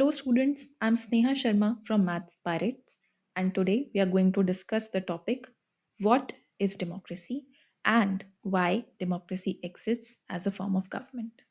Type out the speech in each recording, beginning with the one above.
Hello students, I'm Sneha Sharma from Maths Pirates, and today we are going to discuss the topic what is democracy and why democracy exists as a form of government.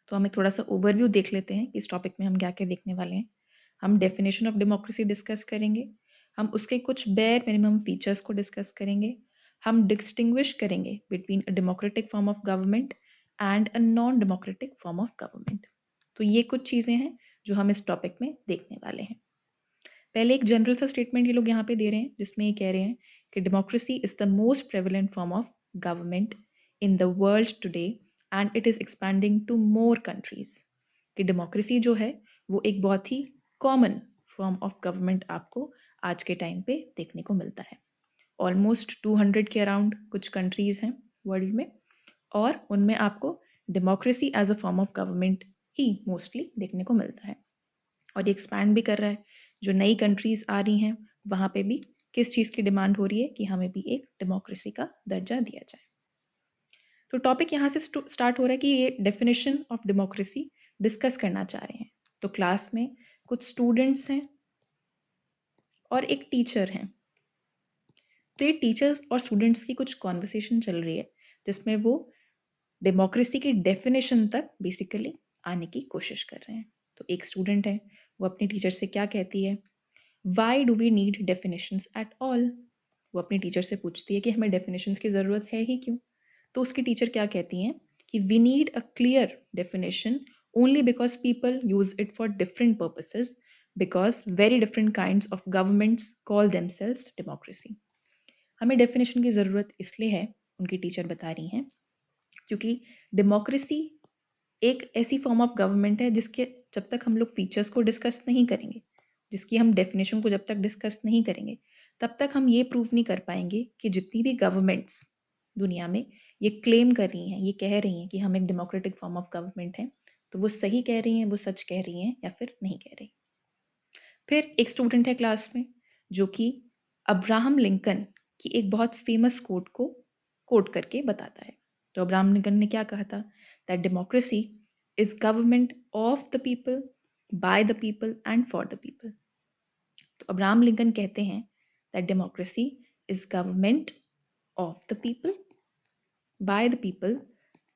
तो हम एक थोड़ा सा overview देख लेते हैं कि इस टॉपिक में हम क्या क्या देखने वाले हैं. हम डेफिनेशन ऑफ डेमोक्रेसी डिस्कस करेंगे, हम उसके कुछ बेयर मिनिमम फीचर्स को डिस्कस करेंगे, हम डिस्टिंग्विश करेंगे between a democratic form of government and a non democratic form of government. तो ये कुछ चीज़ें हैं जो हम इस टॉपिक में देखने वाले हैं. पहले एक जनरल सा स्टेटमेंट ये लोग यहाँ पे दे रहे हैं जिसमें ये कह रहे हैं कि democracy is the most prevalent form of government in the world today and it is expanding to more countries. कि डेमोक्रेसी जो है वो एक बहुत ही कॉमन फॉर्म ऑफ गवर्नमेंट आपको आज के टाइम पे देखने को मिलता है. ऑलमोस्ट 200 के अराउंड कुछ कंट्रीज हैं वर्ल्ड में और उनमें आपको democracy as a form of government ही मोस्टली देखने को मिलता है. और ये एक्सपैंड भी कर रहा है. जो नई कंट्रीज आ रही हैं वहाँ पे भी किस चीज़ की डिमांड हो रही है कि हमें भी एक डेमोक्रेसी का दर्जा दिया जाए. तो टॉपिक यहाँ से स्टार्ट हो रहा है कि ये डेफिनेशन ऑफ डेमोक्रेसी डिस्कस करना चाह रहे हैं. तो क्लास में कुछ स्टूडेंट्स हैं और एक टीचर हैं. तो ये टीचर्स और स्टूडेंट्स की कुछ कॉन्वर्सेशन चल रही है जिसमें वो डेमोक्रेसी की डेफिनेशन तक बेसिकली आने की कोशिश कर रहे हैं. तो एक स्टूडेंट है, वो अपनी टीचर से क्या कहती है, why do we need definitions at all. वो अपनी टीचर से पूछती है कि हमें डेफिनेशंस की ज़रूरत है ही क्यों. तो उसकी टीचर क्या कहती हैं कि we need a clear definition only because people use it for different purposes because very different kinds of governments call themselves democracy. हमें डेफिनेशन की ज़रूरत इसलिए है, उनकी टीचर बता रही हैं, क्योंकि डेमोक्रेसी एक ऐसी फॉर्म ऑफ गवर्नमेंट है जिसके जब तक हम लोग फीचर्स को डिस्कस नहीं करेंगे, जिसकी हम डेफिनेशन को जब तक डिस्कस नहीं करेंगे, तब तक हम ये प्रूव नहीं कर पाएंगे कि जितनी भी गवर्नमेंट्स दुनिया में ये क्लेम कर रही हैं, ये कह रही हैं कि हम एक डेमोक्रेटिक फॉर्म ऑफ गवर्नमेंट हैं, तो वो सही कह रही हैं, वो सच कह रही हैं या फिर नहीं कह रही. फिर एक स्टूडेंट है क्लास में जो कि अब्राहम लिंकन की एक बहुत फेमस कोट को कोट करके बताता है. तो अब्राहम लिंकन ने क्या कहा था, that democracy is government of the people, by the people and for the people. तो अब्राहम लिंकन कहते हैं that democracy is government of the people, by the people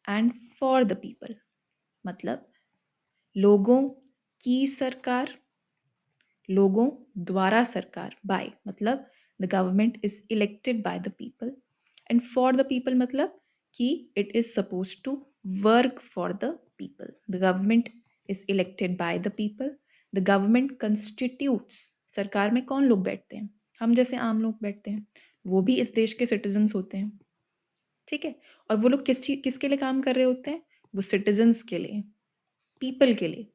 and for the people. मतलब लोगों की सरकार, लोगों द्वारा सरकार, बाय मतलब the government is elected by the people, and for the people मतलब कि it is suppose to work for the people. The government is elected by the people, the government constitutes. सरकार में कौन लोग बैठते हैं, हम जैसे आम लोग बैठते हैं, वो भी इस देश के सिटीजन्स होते हैं, ठीक है. और वो लोग किसके लिए काम कर रहे होते हैं, वो सिटीजन्स के लिए, पीपल के लिए,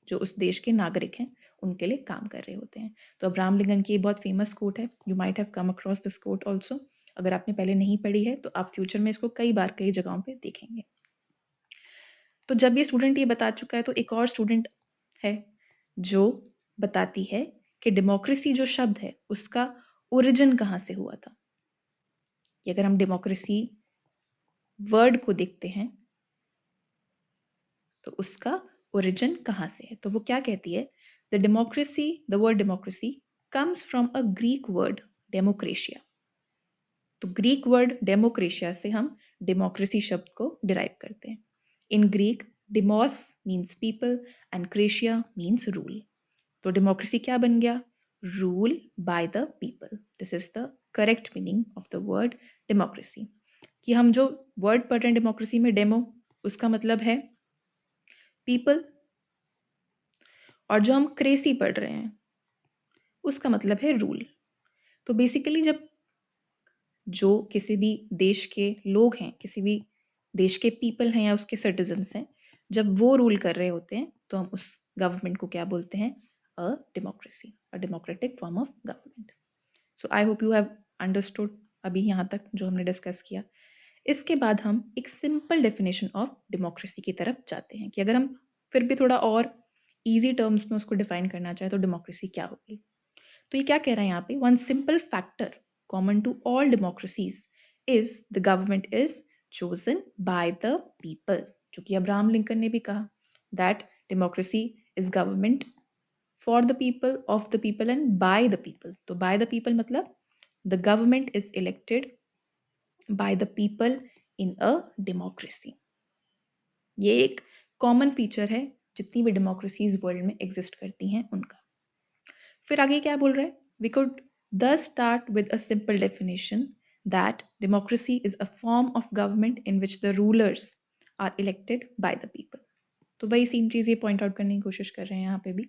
जो उस देश के नागरिक हैं उनके लिए काम कर रहे होते हैं. तो अब्राहम लिंकन की बहुत फेमस कोट है, you might have come across this quote also. अगर आपने पहले नहीं पढ़ी है तो आप फ्यूचर में इसको कई बार कई जगहों पे देखेंगे. तो जब ये स्टूडेंट ये बता चुका है तो एक और स्टूडेंट है जो बताती है कि डेमोक्रेसी जो शब्द है उसका ओरिजिन कहाँ से हुआ था. कि अगर हम डेमोक्रेसी वर्ड को देखते हैं तो उसका ओरिजिन कहाँ से है. तो वो क्या कहती है, the word democracy comes from a Greek word demokratia. तो ग्रीक वर्ड डेमोक्रेशिया से हम डेमोक्रेसी शब्द को डिराइव करते हैं. In Greek demos means people and क्रेशिया means rule. तो डेमोक्रेसी क्या बन गया, rule by the people. This is the correct meaning of the word democracy. कि हम जो वर्ड पढ़ रहे हैं डेमोक्रेसी में, डेमो उसका मतलब है पीपल, और जो हम क्रेसी पढ़ रहे हैं उसका मतलब है रूल. तो बेसिकली जब जो किसी भी देश के लोग हैं, किसी भी देश के पीपल हैं या उसके सिटीजन्स हैं, जब वो रूल कर रहे होते हैं तो हम उस गवर्नमेंट को क्या बोलते हैं, a democracy, a democratic form of government. So I hope you have understood अभी यहाँ तक जो हमने डिस्कस किया. इसके बाद हम एक सिंपल डेफिनेशन ऑफ डेमोक्रेसी की तरफ जाते हैं कि अगर हम फिर भी थोड़ा और इजी टर्म्स में उसको डिफाइन करना चाहे तो डेमोक्रेसी क्या होगी. तो ये क्या कह रहा है यहाँ पे, one simple factor common to all democracies is the government is chosen by the people. जो कि अब्राहम लिंकन ने भी कहा that democracy is government for the people, of the people and by the people. तो by the people मतलब the government is elected by the people in a democracy. ये एक common feature है जितनी भी डेमोक्रेसीज वर्ल्ड में exist करती हैं उनका। फिर आगे क्या बोल रहे हैं? We could thus start with a simple definition that democracy is a form of government in which the rulers are elected by the people. तो वही सेम चीज़ ये पॉइंट आउट करने की कोशिश कर रहे हैं यहाँ पे भी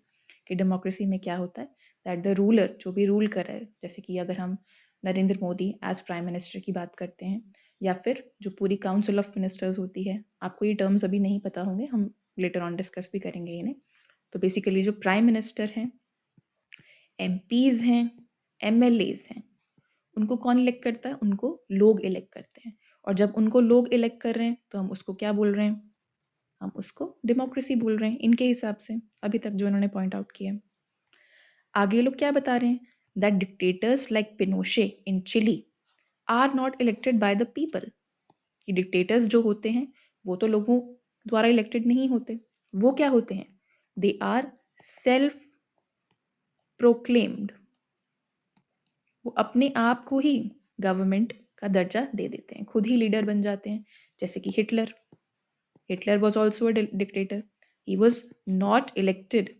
कि डेमोक्रेसी में क्या होता है, दैट द रूलर जो भी रूल कर रहा है, जैसे कि अगर हम Narendra Modi as prime minister की बात करते हैं या फिर जो पूरी काउंसिल ऑफ मिनिस्टर्स होती है, आपको ये टर्म्स अभी नहीं पता होंगे, हम लेटर ऑन डिस्कस भी करेंगे इन्हें। तो बेसिकली जो प्राइम मिनिस्टर हैं, एमपीज हैं, एमएलएज हैं, उनको कौन इलेक्ट करता है? उनको लोग इलेक्ट करते हैं। और जब उनको लोग इलेक्ट कर रहे हैं तो हम उसको क्या बोल रहे हैं? हम उसको डेमोक्रेसी बोल रहे हैं इनके हिसाब से, अभी तक जो इन्होंने पॉइंट आउट किया है। आगे लोग क्या बता रहे हैं? That dictators like Pinochet in Chile are not elected by the people. कि डिक्टेटर्स जो होते हैं वो तो लोगों द्वारा इलेक्टेड नहीं होते, वो क्या होते हैं? They are self proclaimed. वो अपने आप को ही गवर्नमेंट का दर्जा दे देते हैं, खुद ही लीडर बन जाते हैं। जैसे कि Hitler was also a dictator, he was not elected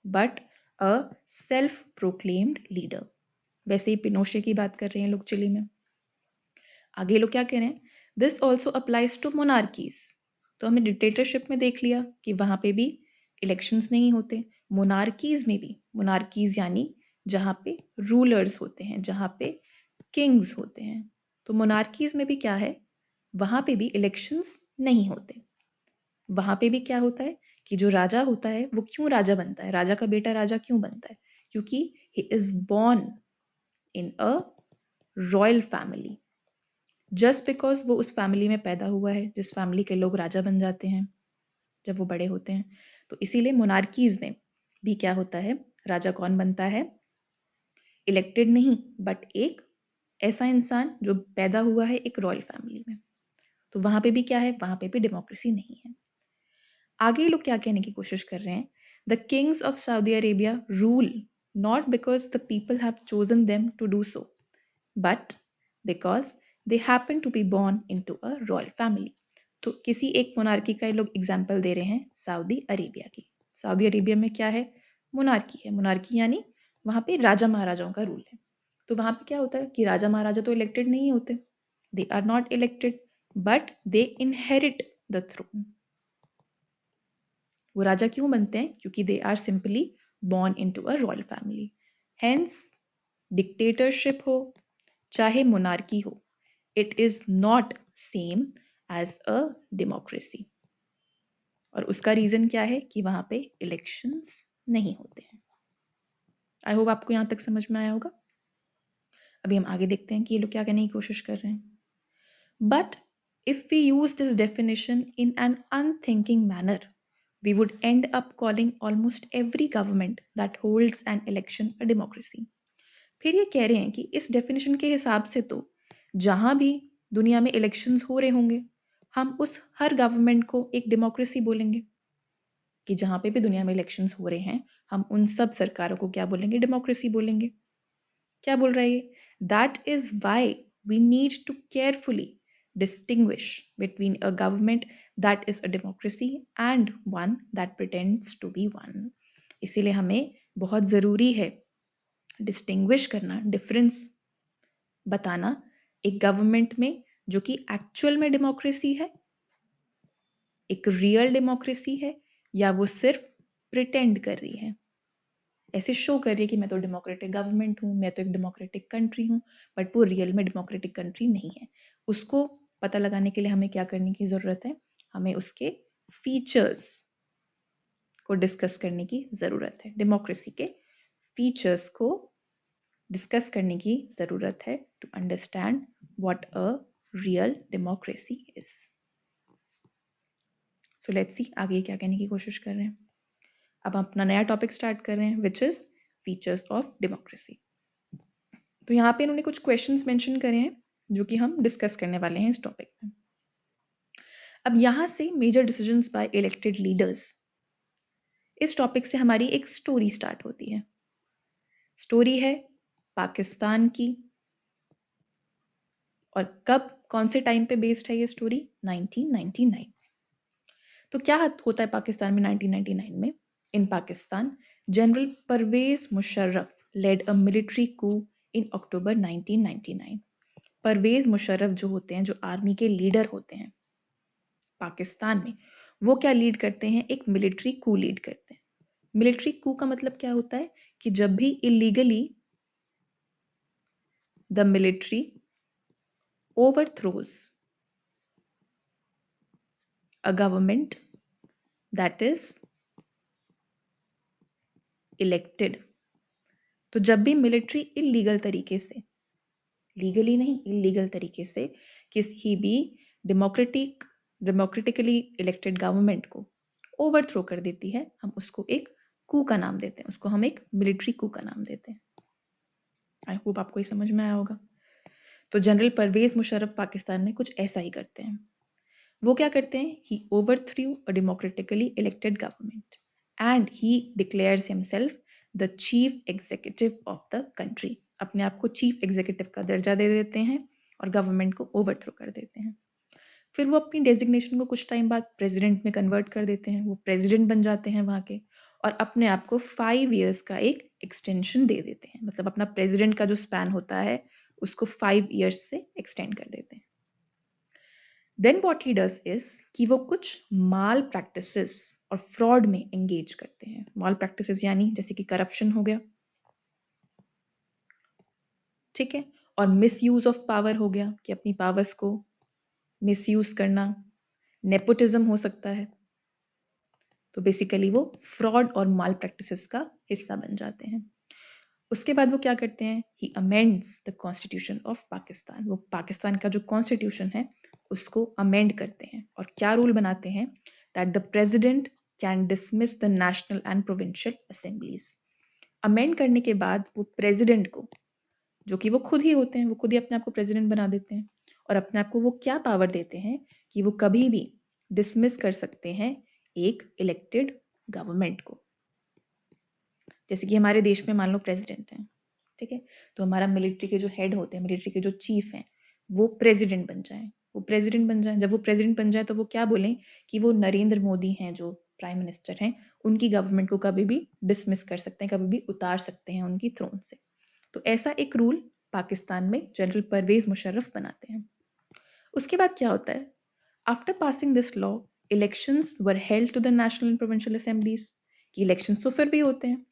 but a self proclaimed leader. वैसे ही पिनोशे की बात कर रहे हैं लोग चिली में। आगे लोग क्या कह रहे हैं? This also applies to monarchies. तो हमने डिक्टेटरशिप में देख लिया कि वहां पे भी इलेक्शंस नहीं होते। मोनार्कीज में भी, मोनार्कीज यानी जहाँ पे रूलर्स होते हैं, जहाँ पे किंग्स होते हैं, तो मोनार्कीज में भी क्या है? वहां पे भी इलेक्शंस नहीं होते। वहां पे भी क्या होता है कि जो राजा होता है वो क्यों राजा बनता है? राजा का बेटा राजा क्यों बनता है? क्योंकि he is born in a royal family. Just because वो उस फैमिली में पैदा हुआ है जिस फैमिली के लोग राजा बन जाते हैं जब वो बड़े होते हैं। तो इसीलिए मोनार्कीज में भी क्या होता है? राजा कौन बनता है? इलेक्टेड नहीं, बट एक ऐसा इंसान जो पैदा हुआ है एक रॉयल फैमिली में। तो वहां पे भी क्या है? वहां पे भी डेमोक्रेसी नहीं है। आगे लोग क्या कहने की कोशिश कर रहे हैं? The kings of Saudi Arabia rule not because the people have chosen them to do so but because they happen to be born into a royal family. तो किसी एक मोनार्की का ये लोग एग्जाम्पल दे रहे हैं, सऊदी अरेबिया की। Saudi Arabia में क्या है? मोनार्की है। मोनार्की यानी वहां पे राजा महाराजाओं का रूल है। तो वहां पे क्या होता है कि राजा महाराजा तो इलेक्टेड नहीं होते, they are not elected but they inherit the throne. वो राजा क्यों बनते हैं? क्योंकि they are simply born into a royal family. Hence dictatorship हो चाहे मोनार्की हो, it is not same as a democracy. और उसका रीजन क्या है? कि वहां पे इलेक्शंस नहीं होते हैं। आई होप आपको यहां तक समझ में आया होगा। अभी हम आगे देखते हैं कि ये लोग क्या कहने की कोशिश कर रहे हैं। But if we use this definition in an unthinking manner, we would end up calling almost every government that holds an election a democracy. फिर ये कह रहे हैं कि इस डेफिनेशन के हिसाब से तो जहां भी दुनिया में इलेक्शंस हो रहे होंगे, हम उस हर गवर्नमेंट को एक डेमोक्रेसी बोलेंगे। कि जहां पे भी दुनिया में इलेक्शंस हो रहे हैं, हम उन सब सरकारों को क्या बोलेंगे? डेमोक्रेसी बोलेंगे। क्या बोल रहा है ये? That is why we need to carefully distinguish between a government that is a democracy and one that pretends to be one. इसीलिए हमें बहुत जरूरी है डिस्टिंग्विश करना, डिफरेंस बताना एक गवर्नमेंट में जो कि एक्चुअल में डेमोक्रेसी है, एक रियल डेमोक्रेसी है, या वो सिर्फ प्रिटेंड कर रही है, ऐसे शो कर रही है कि मैं तो डेमोक्रेटिक गवर्नमेंट हूँ, मैं तो एक डेमोक्रेटिक कंट्री हूँ, बट वो रियल में डेमोक्रेटिक कंट्री नहीं है। उसको पता लगाने के लिए हमें क्या करने की जरूरत है? हमें उसके फीचर्स को डिस्कस करने की जरूरत है। डेमोक्रेसी के फीचर्स को डिस्कस करने की जरूरत है to understand what a real democracy is. So let's see आगे क्या कहने की कोशिश कर रहे हैं। अब हम अपना नया टॉपिक स्टार्ट कर रहे हैं which is features of democracy. तो यहाँ पे इन्होंने कुछ क्वेश्चंस मेंशन करे हैं जो कि हम डिस्कस करने वाले हैं इस टॉपिक में। अब यहाँ से major decisions by elected leaders इस टॉपिक से हमारी एक स्टोरी स्टार्ट होती है। स्टोरी है पाकिस्तान की, और कब, कौन से टाइम पे बेस्ड है ये स्टोरी? 1999। तो क्या होता है पाकिस्तान में 1999 में? In Pakistan, General Pervez Musharraf led a military coup in October 1999। Pervez Musharraf जो होते हैं, जो आर्मी के लीडर होते हैं पाकिस्तान में, वो क्या लीड करते हैं? एक मिलिट्री कू लीड करते हैं। मिलिट्री कू का मतलब क्या होता है? कि जब भी illegally the military overthrows a government that is elected। तो जब भी मिलिट्री इलीगल तरीके से, लीगली नहीं, इलीगल तरीके से किसी भी डेमोक्रेटिकली इलेक्टेड गवर्नमेंट को ओवरथ्रो कर देती है, हम उसको एक कू का नाम देते हैं, उसको हम एक मिलिट्री कू का नाम देते हैं। आई होप आपको ये समझ में आया होगा। तो जनरल परवेज मुशर्रफ पाकिस्तान में कुछ ऐसा ही करते हैं। वो क्या करते हैं? He overthrew a democratically elected government and he declares himself the chief executive of the country. अपने आप को चीफ एग्जीक्यूटिव का दर्जा दे देते हैं और गवर्नमेंट को ओवरथ्रो कर देते हैं। फिर वो अपनी डेजिग्नेशन को कुछ टाइम बाद प्रेसिडेंट में कन्वर्ट कर देते हैं, वो प्रेसिडेंट बन जाते हैं वहाँ के, और अपने आप को 5 years का एक एक्सटेंशन दे देते हैं। मतलब अपना प्रेसिडेंट का जो स्पैन होता है उसको 5 years से एक्सटेंड कर देते हैं। Then what he does is कि वो कुछ माल प्रैक्टिसेस और फ्रॉड में एंगेज करते हैं। माल प्रैक्टिसेस यानी जैसे कि करप्शन हो गया, ठीक है, और मिसयूज ऑफ पावर हो गया कि अपनी पावर्स को मिसयूज करना, नेपोटिज्म हो सकता है। तो बेसिकली वो फ्रॉड और माल प्रैक्टिसेस का हिस्सा बन जाते हैं। उसके बाद वो क्या करते हैं? He amends the constitution of Pakistan. वो पाकिस्तान का जो कॉन्स्टिट्यूशन है उसको अमेंड करते हैं, और क्या रूल बनाते हैं? That the president can dismiss the national and provincial assemblies. Amend करने के बाद वो प्रेसिडेंट को, जो कि वो खुद ही होते हैं, वो खुद ही अपने आप को प्रेसिडेंट बना देते हैं, और अपने आप को वो क्या पावर देते हैं कि वो कभी भी डिसमिस कर सकते हैं एक इलेक्टेड गवर्नमेंट को। जैसे कि हमारे देश में मान लो प्रेसिडेंट हैं, ठीक है, तो हमारा मिलिट्री के जो हेड होते हैं, मिलिट्री के जो चीफ हैं, वो प्रेसिडेंट बन जाए। वो प्रेसिडेंट बन जाए, जब वो प्रेसिडेंट बन जाए तो वो क्या बोलें कि वो नरेंद्र मोदी हैं जो प्राइम मिनिस्टर हैं, उनकी गवर्नमेंट को कभी भी डिसमिस कर सकते हैं, कभी भी उतार सकते हैं उनकी थ्रोन से। तो ऐसा एक रूल पाकिस्तान में जनरल परवेज मुशर्रफ बनाते हैं। उसके बाद क्या होता है? After passing this law, elections were held to the national and provincial assemblies. कि इलेक्शंस तो फिर भी होते हैं,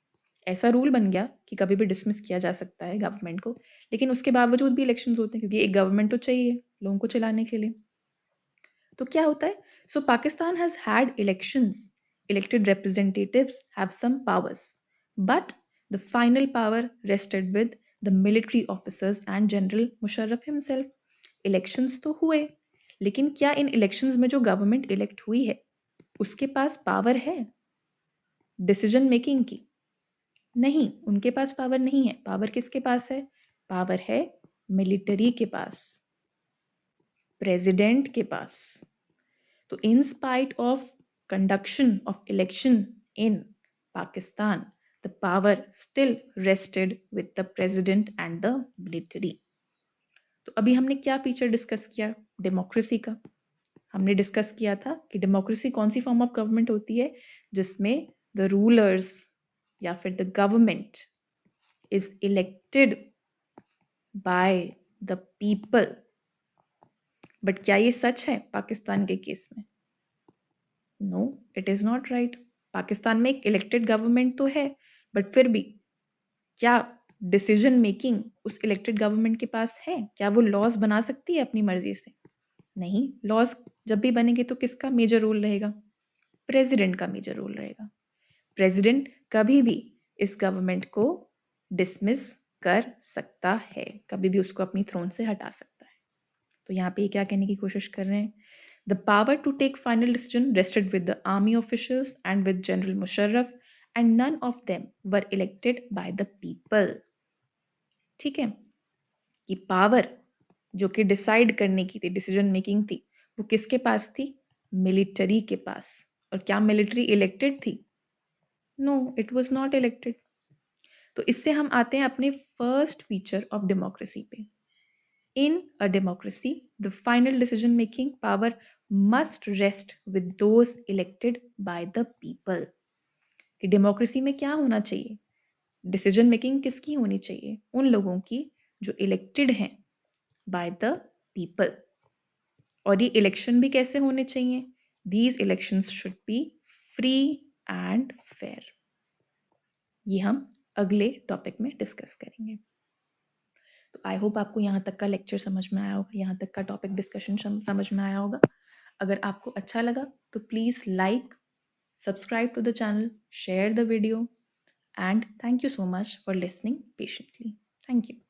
ऐसा रूल बन गया कि कभी भी डिसमिस किया जा सकता है गवर्नमेंट को, लेकिन उसके बावजूद भी इलेक्शंस होते हैं, क्योंकि एक गवर्नमेंट तो चाहिए लोगों को चलाने के लिए। तो क्या होता है? So Pakistan has had elections, elected representatives have some powers, but the final power rested with the military officers and General Musharraf himself. Elections तो हुए, लेकिन क्या इन इलेक्शंस में जो गवर्नमेंट इलेक्ट हुई है उसके पास पावर है डिसीजन मेकिंग की? नहीं, उनके पास पावर नहीं है। पावर किसके पास है? पावर है मिलिट्री के पास, प्रेसिडेंट के पास। तो in spite of conduction of election in Pakistan, the power still rested with the president and the military. तो अभी हमने क्या फीचर डिस्कस किया? डेमोक्रेसी का। हमने डिस्कस किया था कि डेमोक्रेसी कौन सी फॉर्म ऑफ गवर्नमेंट होती है जिसमें द रूलर्स या फिर the government is elected by the people। बट क्या ये सच है पाकिस्तान के केस में? No, it is not right. Pakistan में एक इलेक्टेड गवर्नमेंट तो है, बट फिर भी क्या डिसीजन मेकिंग उस इलेक्टेड गवर्नमेंट के पास है? क्या वो लॉज बना सकती है अपनी मर्जी से? नहीं। लॉज जब भी बनेंगे तो किसका मेजर रोल रहेगा? प्रेसिडेंट का मेजर रोल रहेगा। प्रेसिडेंट कभी भी इस गवर्नमेंट को डिसमिस कर सकता है, कभी भी उसको अपनी थ्रोन से हटा सकता है। तो यहाँ पे क्या कहने की कोशिश कर रहे हैं? The power to take final decision rested with the army officials and with general Musharraf and none of them were elected by the people. ठीक है, कि पावर जो कि डिसाइड करने की थी, डिसीजन मेकिंग थी, वो किसके पास थी? मिलिट्री के पास। और क्या मिलिट्री इलेक्टेड थी? No, it was not elected. तो इससे हम आते हैं अपने फर्स्ट फीचर ऑफ डेमोक्रेसी पे। In a democracy, the final decision making power must rest with those elected by the people. कि डेमोक्रेसी में क्या होना चाहिए? डिसीजन मेकिंग किसकी होनी चाहिए? उन लोगों की जो इलेक्टेड हैं बाय द पीपल। और ये इलेक्शन भी कैसे होने चाहिए? These elections should be free and fair. ये हम अगले टॉपिक में डिस्कस करेंगे। तो आई होप आपको यहाँ तक का लेक्चर समझ में आया होगा, यहाँ तक का टॉपिक डिस्कशन समझ में आया होगा। अगर आपको अच्छा लगा तो please like, subscribe to the channel, share the video, and thank you so much for listening patiently. Thank you.